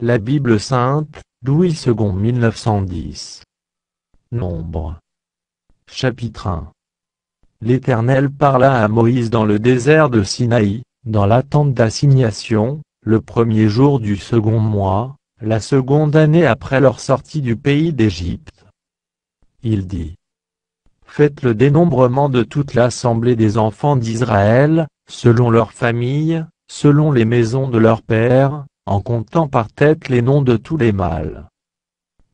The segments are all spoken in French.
La Bible sainte, Louis II 1910. Nombre. Chapitre 1. L'Éternel parla à Moïse dans le désert de Sinaï, dans la tente d'assignation, le premier jour du second mois, la seconde année après leur sortie du pays d'Égypte. Il dit: Faites le dénombrement de toute l'assemblée des enfants d'Israël, selon leurs familles, selon les maisons de leurs pères, en comptant par tête les noms de tous les mâles.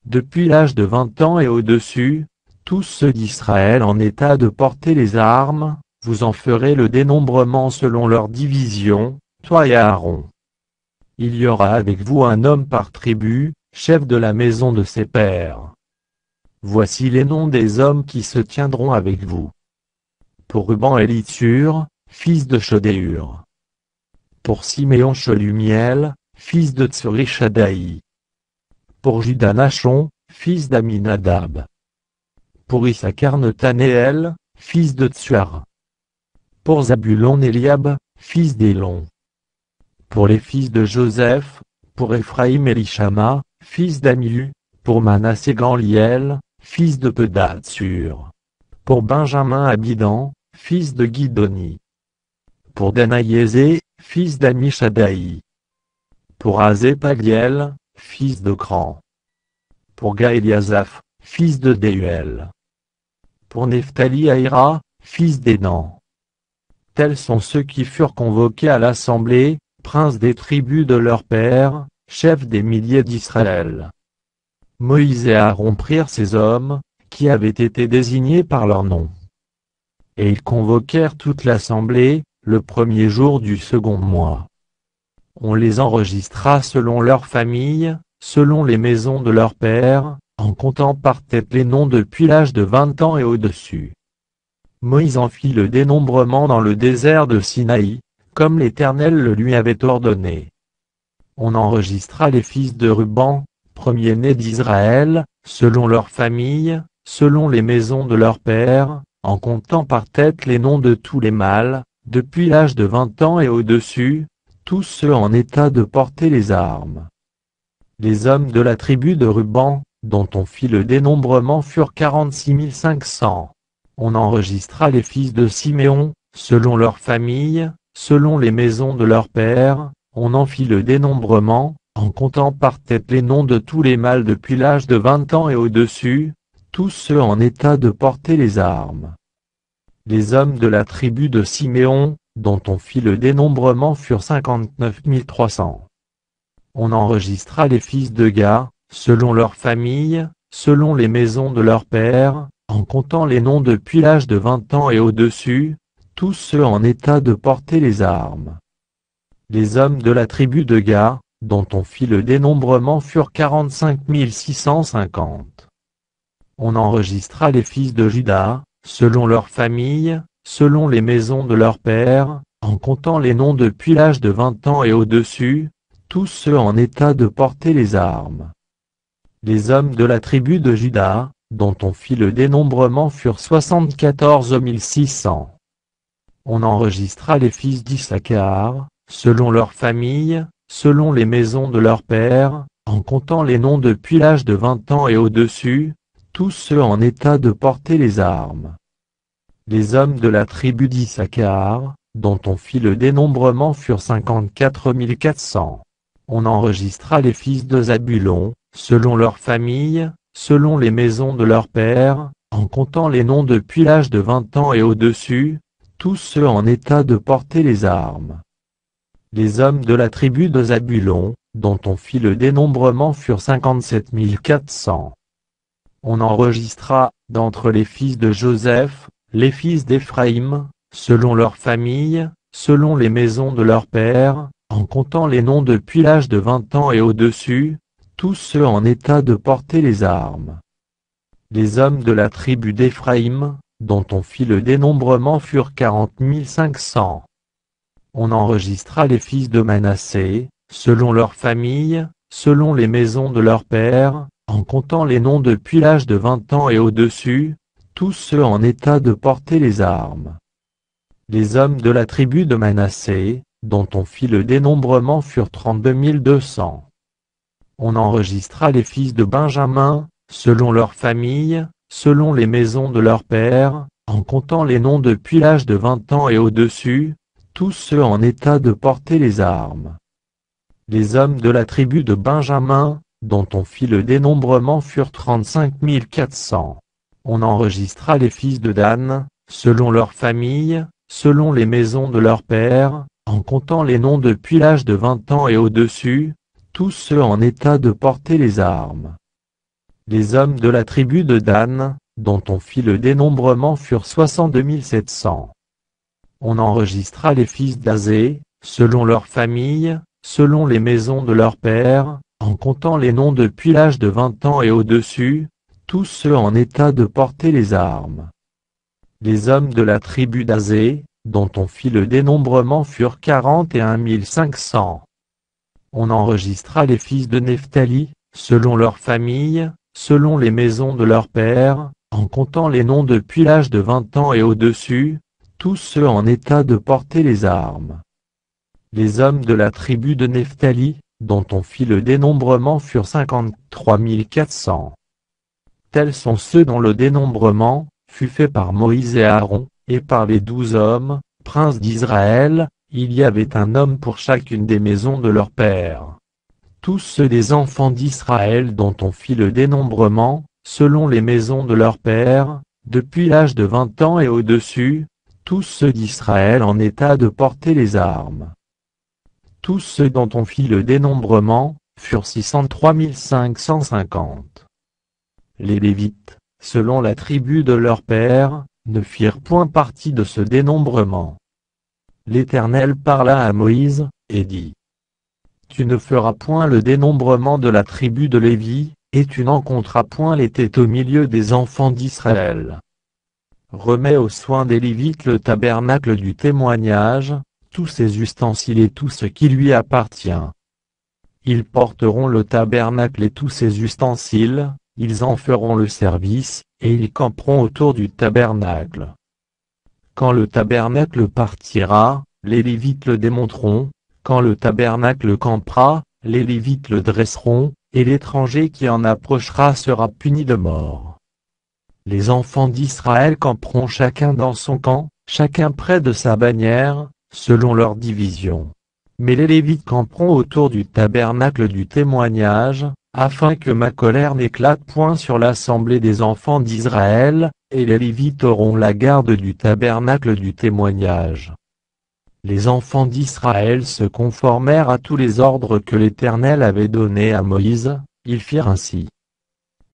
Depuis l'âge de 20 ans et au-dessus, tous ceux d'Israël en état de porter les armes, vous en ferez le dénombrement selon leur division, toi et Aaron. Il y aura avec vous un homme par tribu, chef de la maison de ses pères. Voici les noms des hommes qui se tiendront avec vous. Pour Ruben Élitsur, fils de Shedéur. Pour Siméon Shelumiel, fils de Tsurishadaï. Pour Juda Nachon, fils d'Aminadab. Pour Issachar Nethanéel, fils de Tsuar. Pour Zabulon Eliab, fils d'Élon. Pour les fils de Joseph, pour Éphraïm Élishama, fils d'Amiu, pour Manassé Gamliel, fils de Pedatsur. Pour Benjamin Abidan, fils de Guidoni. Pour Danaïézé, fils d'Amishadaï. Pour Azé-Pagiel, fils de Cran. Pour Gaëliasaph, fils de Déuel. Pour Nephtali Aïra, fils d'Énan. Tels sont ceux qui furent convoqués à l'assemblée, princes des tribus de leurs pères, chefs des milliers d'Israël. Moïse et Aaron prirent ces hommes, qui avaient été désignés par leur nom. Et ils convoquèrent toute l'assemblée, le premier jour du second mois. On les enregistra selon leurs familles, selon les maisons de leurs pères, en comptant par tête les noms depuis l'âge de 20 ans et au-dessus. Moïse en fit le dénombrement dans le désert de Sinaï, comme l'Éternel le lui avait ordonné. On enregistra les fils de Ruben, premiers-nés d'Israël, selon leurs familles, selon les maisons de leurs pères, en comptant par tête les noms de tous les mâles, depuis l'âge de 20 ans et au-dessus, tous ceux en état de porter les armes. Les hommes de la tribu de Ruben, dont on fit le dénombrement furent 46 500. On enregistra les fils de Siméon, selon leurs familles, selon les maisons de leurs pères, on en fit le dénombrement, en comptant par tête les noms de tous les mâles depuis l'âge de 20 ans et au-dessus, tous ceux en état de porter les armes. Les hommes de la tribu de Siméon, dont on fit le dénombrement furent 59 300. On enregistra les fils de Gad, selon leurs familles, selon les maisons de leurs pères, en comptant les noms depuis l'âge de 20 ans et au-dessus, tous ceux en état de porter les armes. Les hommes de la tribu de Gad, dont on fit le dénombrement furent 45 650. On enregistra les fils de Juda, selon leurs familles, selon les maisons de leurs pères, en comptant les noms depuis l'âge de 20 ans et au-dessus, tous ceux en état de porter les armes. Les hommes de la tribu de Juda, dont on fit le dénombrement furent 74 600. On enregistra les fils d'Issachar, selon leurs familles, selon les maisons de leurs pères, en comptant les noms depuis l'âge de 20 ans et au-dessus, tous ceux en état de porter les armes. Les hommes de la tribu d'Issachar, dont on fit le dénombrement furent 54 400. On enregistra les fils de Zabulon, selon leurs familles, selon les maisons de leurs pères, en comptant les noms depuis l'âge de 20 ans et au-dessus, tous ceux en état de porter les armes. Les hommes de la tribu de Zabulon, dont on fit le dénombrement furent 57 400. On enregistra, d'entre les fils de Joseph, les fils d'Éphraïm, selon leurs familles, selon les maisons de leurs pères, en comptant les noms depuis l'âge de 20 ans et au-dessus, tous ceux en état de porter les armes. Les hommes de la tribu d'Éphraïm, dont on fit le dénombrement furent 40 500. On enregistra les fils de Manassé, selon leurs familles, selon les maisons de leurs pères, en comptant les noms depuis l'âge de 20 ans et au-dessus, tous ceux en état de porter les armes. Les hommes de la tribu de Manassé, dont on fit le dénombrement furent 32 200. On enregistra les fils de Benjamin, selon leurs familles, selon les maisons de leurs pères, en comptant les noms depuis l'âge de 20 ans et au-dessus, tous ceux en état de porter les armes. Les hommes de la tribu de Benjamin, dont on fit le dénombrement furent 35 400. On enregistra les fils de Dan, selon leurs familles, selon les maisons de leurs pères, en comptant les noms depuis l'âge de 20 ans et au-dessus, tous ceux en état de porter les armes. Les hommes de la tribu de Dan, dont on fit le dénombrement furent 62 700. On enregistra les fils d'Azé, selon leurs familles, selon les maisons de leurs pères, en comptant les noms depuis l'âge de 20 ans et au-dessus, tous ceux en état de porter les armes. Les hommes de la tribu d'Azé, dont on fit le dénombrement furent 41 500. On enregistra les fils de Nephtali, selon leurs familles, selon les maisons de leurs pères, en comptant les noms depuis l'âge de 20 ans et au-dessus, tous ceux en état de porter les armes. Les hommes de la tribu de Nephtali, dont on fit le dénombrement furent 53 400. Tels sont ceux dont le dénombrement fut fait par Moïse et Aaron, et par les 12 hommes, princes d'Israël. Il y avait un homme pour chacune des maisons de leur père. Tous ceux des enfants d'Israël dont on fit le dénombrement, selon les maisons de leur père, depuis l'âge de 20 ans et au-dessus, tous ceux d'Israël en état de porter les armes. Tous ceux dont on fit le dénombrement, furent 603 550. Les Lévites, selon la tribu de leur père, ne firent point partie de ce dénombrement. L'Éternel parla à Moïse, et dit : Tu ne feras point le dénombrement de la tribu de Lévi, et tu n'en compteras point les têtes au milieu des enfants d'Israël. Remets aux soins des Lévites le tabernacle du témoignage, tous ses ustensiles et tout ce qui lui appartient. Ils porteront le tabernacle et tous ses ustensiles, ils en feront le service, et ils camperont autour du tabernacle. Quand le tabernacle partira, les Lévites le démonteront, quand le tabernacle campera, les Lévites le dresseront, et l'étranger qui en approchera sera puni de mort. Les enfants d'Israël camperont chacun dans son camp, chacun près de sa bannière, selon leur division. Mais les Lévites camperont autour du tabernacle du témoignage, afin que ma colère n'éclate point sur l'assemblée des enfants d'Israël, et les Lévites auront la garde du tabernacle du témoignage. Les enfants d'Israël se conformèrent à tous les ordres que l'Éternel avait donnés à Moïse, ils firent ainsi.